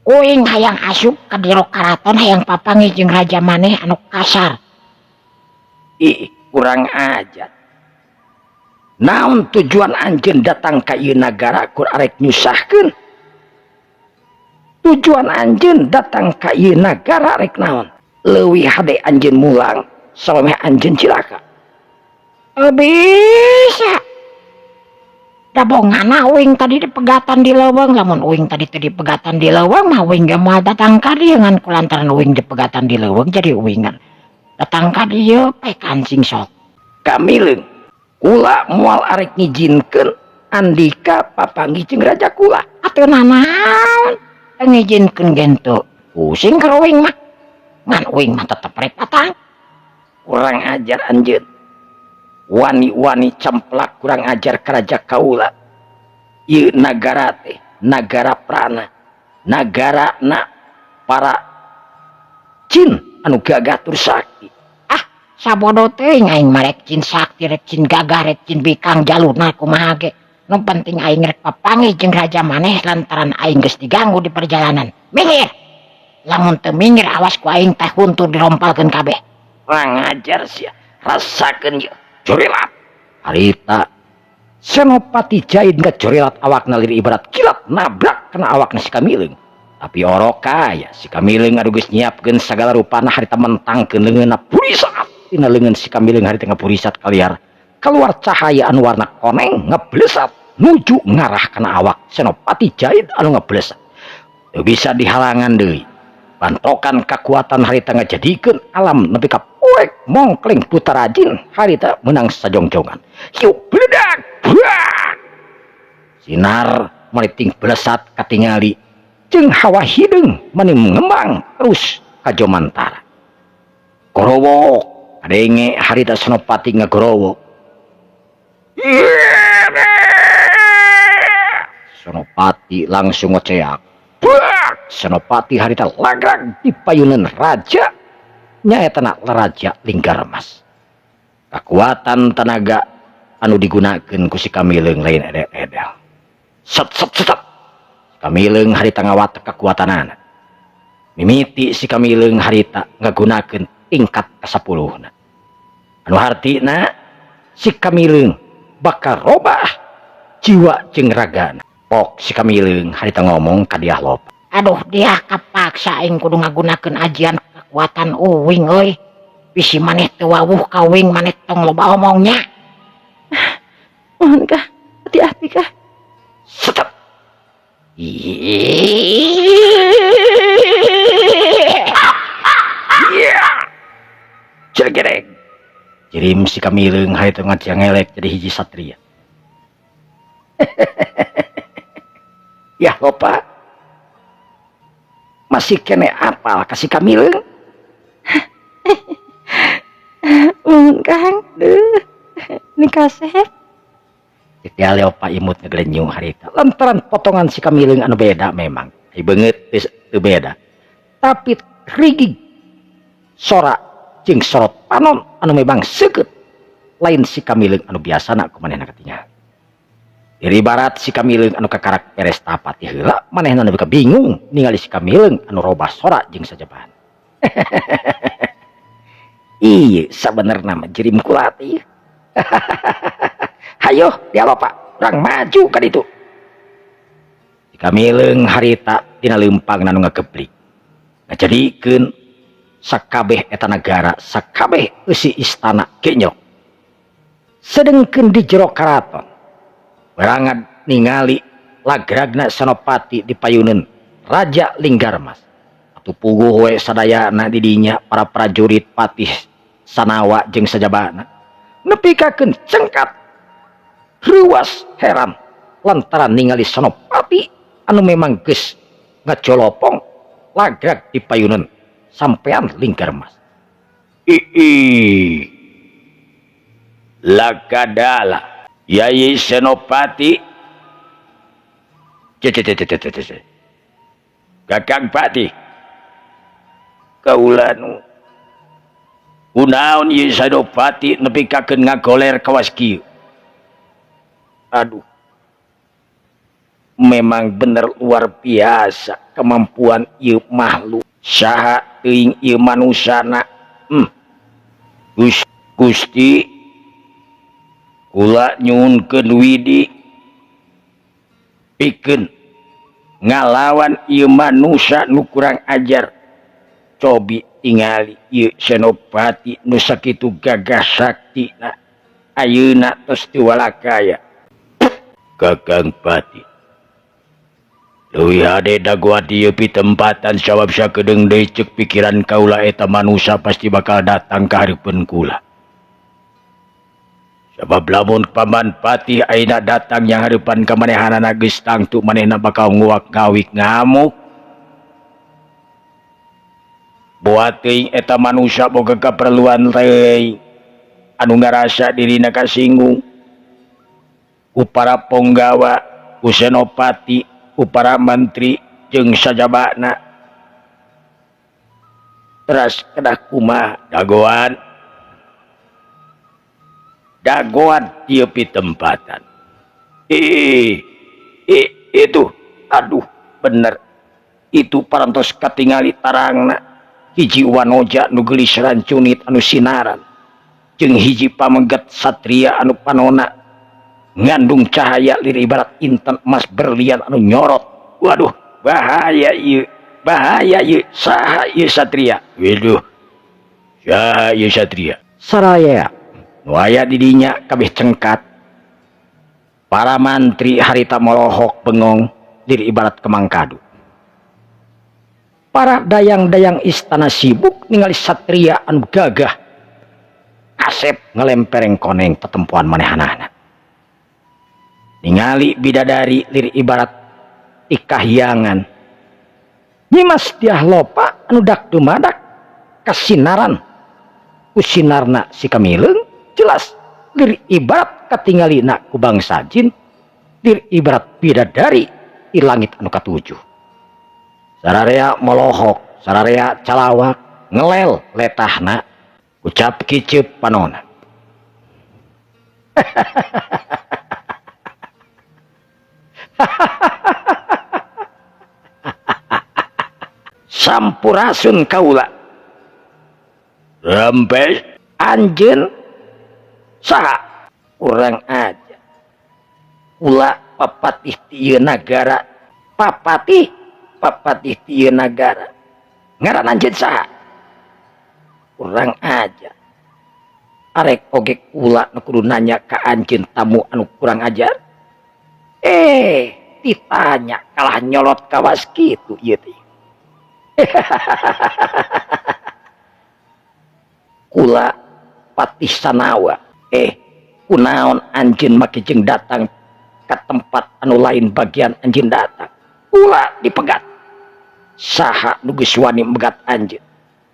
uing hayang asup ka jero karaton hayang papanggih jeung raja maneh anu kasar kurang ajar naon tujuan anjeun datang ka ieu nagara kur arek nyusahkeun tujuan anjeun datang ka ieu nagara arek naon leuwih hade anjeun mulang samemeh anjeun cilaka bisa Dabongana uing tadi di pegatan di leuweung, lamun uing tadi di pegatan di leuweung mah uing ge moal datang ka dieu ngan kulantaran uing di pegatan di leuweung jadi uing datang ka dieu pe kancing sok. Kamileung kula moal arek ngijinkeun Andika papanggih jeung raja kula. Atuh nanaon ngijinkeun gento pusing ka uing mah ngan uing mah tetep rek datang. Kurang ajar anjeun. Wani-wani cemplak kurang ajar ka raja kaula. Ieu nagara teh nagara prana, nagara na para jin anu gagah tur sakti. Sabodo teuing aing marek jin sakti rek jin gagah rek jin bikang jalurna kumaha ge. Nu penting aing rek papanggih jeung raja maneh lantaran aing geus diganggu di perjalanan. Minggir. Lamun teu minggir awas ku aing teh huntur dirompalkeun kabeh. Kurang ajar sia. Rasakeun ieu. Jorelat. Harita Senopati Jahid ngajorelat awakna lir ibarat kilat nabrak kena awakna si Kamileung. Tapi orok kaya si Kamileung adu geus nyiapkeun sagala rupana harita mentangkeun leungeunna purisat. Tina leungeun si Kamileung harita ngapurisat kaliar. Keluar cahaya anu warna koneng ngeblesat nuju ngarah kana awak Senopati Jahid anu ngeblesat. Teu bisa dihalangan deui. Bantokan kekuatan harita ngajadikeun alam nepi ka poek mongkleng putarajin harita menang sajongjongan. Hiu bledak. Buak! Sinar meriting blesat katingali jeung hawa hideung mani mengembang terus ka Jomantara. Gorowo kadenge harita Senopati ngagorowo. Senopati langsung ngoceak. Buak! Senopati harita lagrag di payunan raja nyaetana Raja Linggarmas. Kekuatan tenaga anu digunakeun ku si Kamileung lain edel-edel. Set. Kamileung harita ngawatek kekuatanana. Mimiti si Kamileung harita ngagunakeun tingkat ke-10. Anu hartina si Kamileung bakal robah jiwa jeung ragana. Pok si Kamileung harita ngomong ka Diah Lopa. Aduh dia kapaksa aing kudu ngagunakeun ajian kekuatan uing euy. Bisi maneh teu wawuh ka uing maneh tong loba omongnya. Mohon kah, hati-hati kah? Setep. Cergerek. Jirim si Kamileung harita ngajangelek jadi hiji satria. Ya Lopa. Masih kene apal ka si Kamileung? Mohon Kang, ini kasep. Dia Leopa imut ngeglenyu harita lantaran potongan si Kamileung anu beda memang ai beungeut teu beda tapi rigig sora jeung sorot panon anu memang seukeut lain si Kamileung anu biasana kumanehna katingal. Iri barat si Kamileung anu kakarak beres tapati heula manehna anu bingung ningali si Kamileung anu robah sora jeung sajabahan. Iya sabenerna mah jirim kulat ieu. Hayo Dia Lopa urang maju ka ditu. Si Kamileung harita tina leumpang anu ngageblik ngajadikeun sakabeh eta nagara sakabeh eusi istana genyok sedengkeun di jero karaton berangan ningali lagragna Senopati di payuneun Raja Linggarmas atuh puguh we sadayana di dinya para prajurit patih sanawa jeung sajabana nepikakeun cengkat ruas heran lantaran ningali Senopati anu memang geus ngajolopong lagrag di payuneun sampean Linggarmas. Lagadala Yai Senopati Kakang Pati kaulanu kunaon ieu Senopati nepikakeun ngagoler kawas kieu. Aduh, memang bener luar biasa kemampuan ieu makhluk. Saha teuing ieu manusana? Gusti, kula nyuhunkeun widi pikeun ngalawan ieu manusa nu kurang ajar. Cobi tingali ieu Senopati nu sakitu gagah saktina. Ayeuna tos teu walakaya. Kakang Pati. Leuwih hade daguat ieu pitempatan sabab sakedeung deui ceuk pikiran kaula eta manusia pasti bakal datang ka hareupeun kula. Sabab lamun Paman Pati ayeuna datang yang hareupan ka manehanana geus tangtu manehna bakal nguak ngawik ngamuk. Buat teuing eta manusia boga kaperluan teuing anu ngarasa dirina kasinggung ku para ponggawa, ku senopati, ku para menteri jeung sajabana. Teras kedah kumaha dagoan ieu pitempatan. Itu aduh bener itu parantos katingali tarangna hiji wanoja nu geulis rancunit anu sinaran jeung hiji pamengget satria anu panona ngandung cahaya lir ibarat inten emas berlian anu nyorot. Waduh, bahaya ieu saha ieu satria. Waduh, saha ieu satria. Saraya nu aya di dinya kabeh cengkat. Para mantri harita molohok bengong lir ibarat kemang kadu. Para dayang-dayang istana sibuk ningali satria anu gagah asep ngelempereng koneng tetempuan manehanana. Ningali bidadari lir ibarat ikahyangan nyimas diah lopa anu dak dumadak kasinaran usinarna si Kamileung jelas lir ibarat katinggalina ku bangsa jin lir ibarat bidadari di langit anu katujuh. Sararea molohok, sararea calawak ngelel letahna ucap kiceup panona. Sampurasun kaula. Rampes anjeun saha urang aja. Ula papatih ti ieu nagara. Papatih ti ieu nagara. Ngaran anjeun saha? Urang aja. Arek oge ula nu kudu nanya ka anjeun tamu anu kurang ajar. Ditanya kalah nyolot kawas kitu ieu teh. Kula patih sanawa. Kunaon anjeun make jeung datang ka tempat anu lain bagian anjeun datang. Kula dipegat. Saha nu geus wani megat anjeun?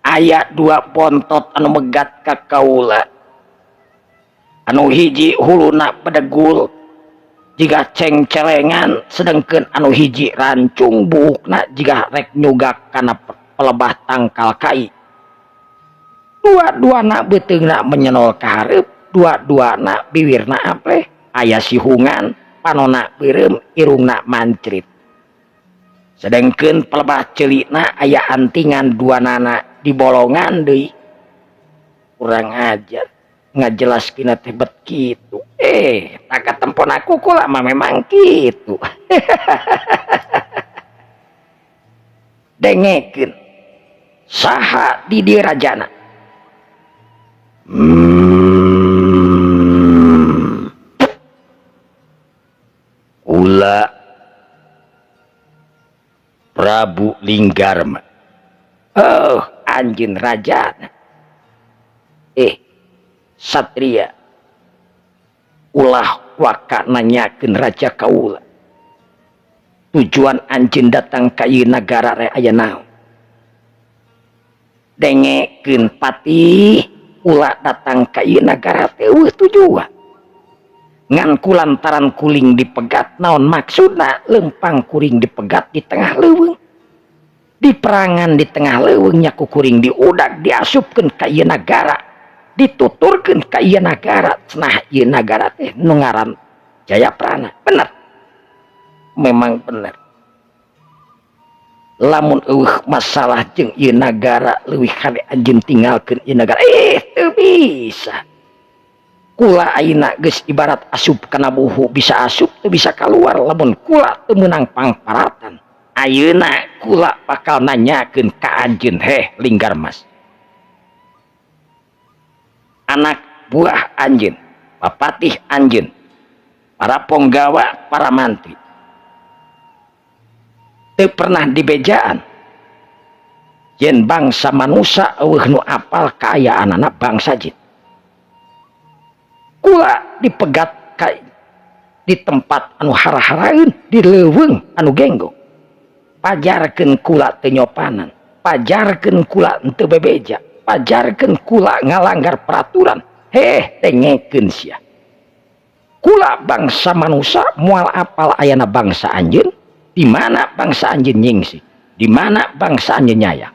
Aya 2 bontot anu megat ka kaula. Anu hiji huluna pedegul jiga cengcelengan sedengkeun anu hiji rancung buukna jiga rek nyugak kana pelebah tangkal kai. Dua-duana beuteungna menyenol ka hareup, dua-duana bibirna apleh, aya sihungan, panona beureum, irungna mancrit. Sedengkeun pelebah ceulikna aya antingan duanana di bolongan deui. Kurang ajar ngajelaskeun teh bet kitu. Tak tempon aku kula mah memang kitu. Dengekeun. Saha di dieu rajana? Kula Prabu Linggarma. Oh, anjeun rajana. Satria. Ulah waka nanyakeun raja kaula. Tujuan anjeun datang ka ieu nagara re aya naon? Dengekeun patih, ulah datang ka ieu nagara teh eueuh tujuan. Ngan kulantaran kuring dipegat naon maksudna? Lempang kuring dipegat di tengah leuweung. Diperangan di tengah leuweung nya ku kuring diudag diasupkeun ka ieu nagara. Dituturkeun ka ieu nagara. Cenah ieu nagara teh nu ngaran Jayaprana. Bener. Memang bener. Lamun eueuh masalah jeung ieu nagara leuwih kade anjeun tinggalkeun ieu nagara. Teu bisa. Kula ayeuna geus ibarat asup kana buhu, bisa asup teu bisa kaluar lamun kula teu meunang pangparatan. Ayeuna kula bakal nanyakeun ka anjeun, Linggarmas. Anak buah anjeun, papatih anjeun, para penggawa, para mantri teu pernah dibejaan yen bangsa manusia eueuh nu apal kaayaan anak bangsa jin. Kula dipegat di tempat anu hara-haraeun, di leuweung anu genggong. Pajarkeun kula teu nyopanan, pajarkeun kula teu bebeja, pajarkeun kula ngalanggar peraturan. Tengekeun sia. Kula bangsa manusia moal apal ayana bangsa anjeun, di mana bangsa anjeun nyingsi, di mana bangsa anjeun nyayang.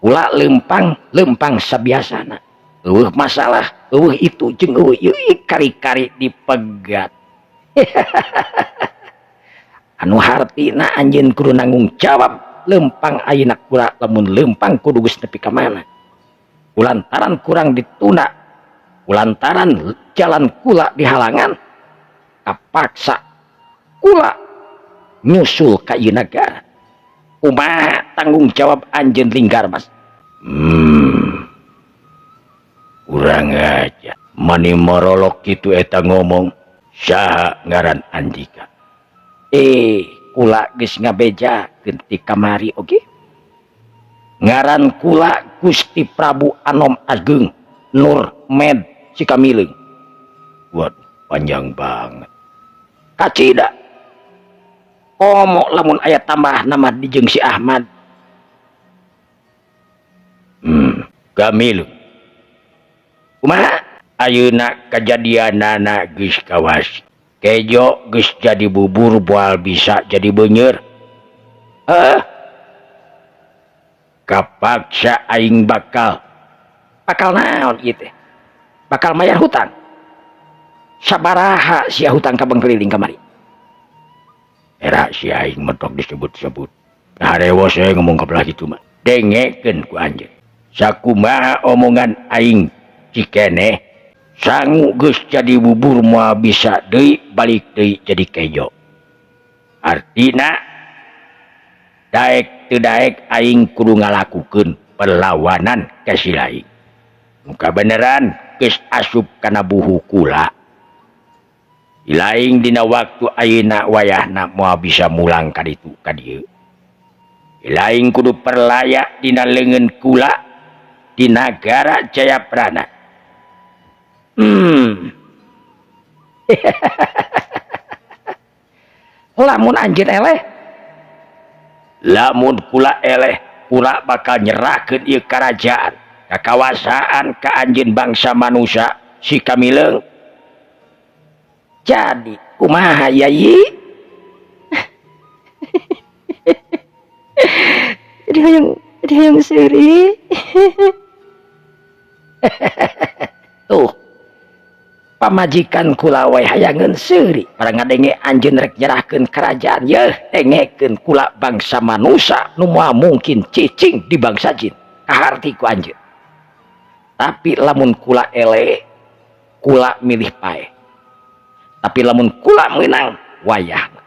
Kula lempang sabiasana. Eueuh masalah, eueuh itu jeung eueuh ieu kari-kari dipegat. Anu hartina anjeun kudu nanggung jawab lempang ayeuna kula lamun lempang kudu geus nepi ka mana. Kulantaran kurang ditunda, kulantaran jalan kula dihalangan, kapaksa kula nyusul ka ieu nagara. Kumaha tanggung jawab anjeun linggar mas? Kurang aja mani morolok kitu eta ngomong saha ngaran Andika. Kula geus ngabejakeun ti kamari oge. Ngaran kula Gusti Prabu Anom Ageng Nur Med Cikamileung. Waduh, panjang banget. Kacida. Komo lamun aya tambah nama dijeng si Ahmad. Kamileung. Kumaha ayeuna kajadianana geus kawas. Kejo geus jadi bubur moal bisa jadi beunyeur. Kapaksa aing bakal naon ieu teh? Bakal mayar hutang. Sabaraha sia hutang kabeng keliling kamari? Era si aing mentok disebut-sebut. Harewo saya ngomong kabelah kitu mah. Dengekeun ku anjeun. Sakumaha omongan aing cikeneh sangu geus jadi bubur moal bisa deui balik deui jadi kejo. Artina daek teu daek aing kudu ngalakukeun perlawanan ka si laing. Muka beneran geus asup kana buhu kula. Ilaing dina waktu ayeuna wayahna moal bisa mulang ka ditu ka dieu. Ilaing kudu perlaya dina leungeun kula di nagara Jayaprana. Lamun anjeun eleh, lamun kula eleh, kula bakal nyerahkeun ieu karajaan, kakawasaan ka anjeun bangsa manusia si Kamileung. Jadi kumaha Yayi? Jadi hayang seuri. Tuh pamajikan kula we hayangeun seuri barang ngadenge anjeun rek nyerahkeun kerajaan yeuh dengekeun kula bangsa manusia nu moal mungkin cicing di bangsa jin kaharti ku anjeun. Tapi lamun kula ele kula milih pae. Tapi lamun kula meunang wayahna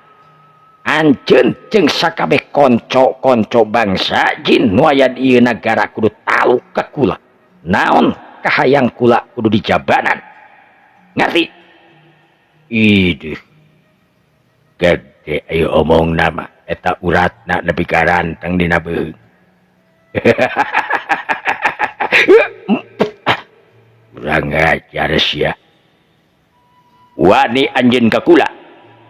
anjeun jeung sakabeh konco-konco bangsa jin nu aya di ieu nagara kudu talu ka kula. Naon kahayang kula kudu dijabanan. Ngerti? Idih. Gede ayo omong nama eta uratna nepi ka ranteng dina beung. Urang ajar sia. Wani anjeun ka kula.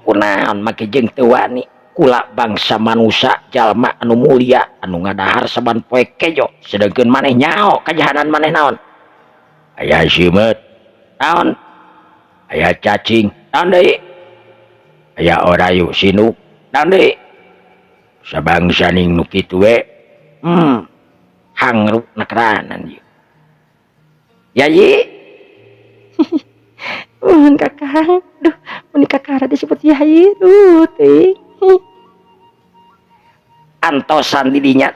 Kunaon make jeung teu wani? Kula bangsa manusia jalma anu mulia anu ngadahar saban poe kejo sedengkeun maneh nyao kajahanan maneh naon? Aya simet naon? Aya cacing naon deui? Aya orayu sinuk naon deui? Sabangsa ning nu kitu we hangruk nakeranan ieu. Yayi. Kakang, duh, mun kakara disebut Yayi, teh. Antosan di dinya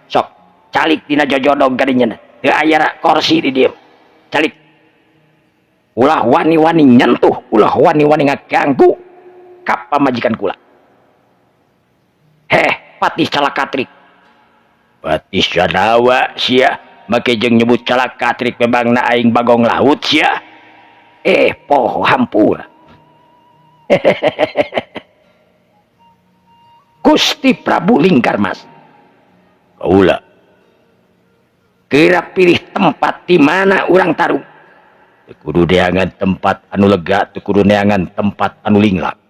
sok calik dina jojodog gadinya teu aya kursi di dieu calik ulah wani-wani nyentuh ulah wani-wani ngaganggu ka pamajikan kula. Patih calakatrik patih sanawa sia make jeung nyebut calakatrik memangna aing bagong laut sia poho hampura Gusti Prabu Linggarmas, Kaula kira pilih tempat di mana urang tarung. teu kudu neangan tempat anu lega, teu kudu neangan tempat anu linglang.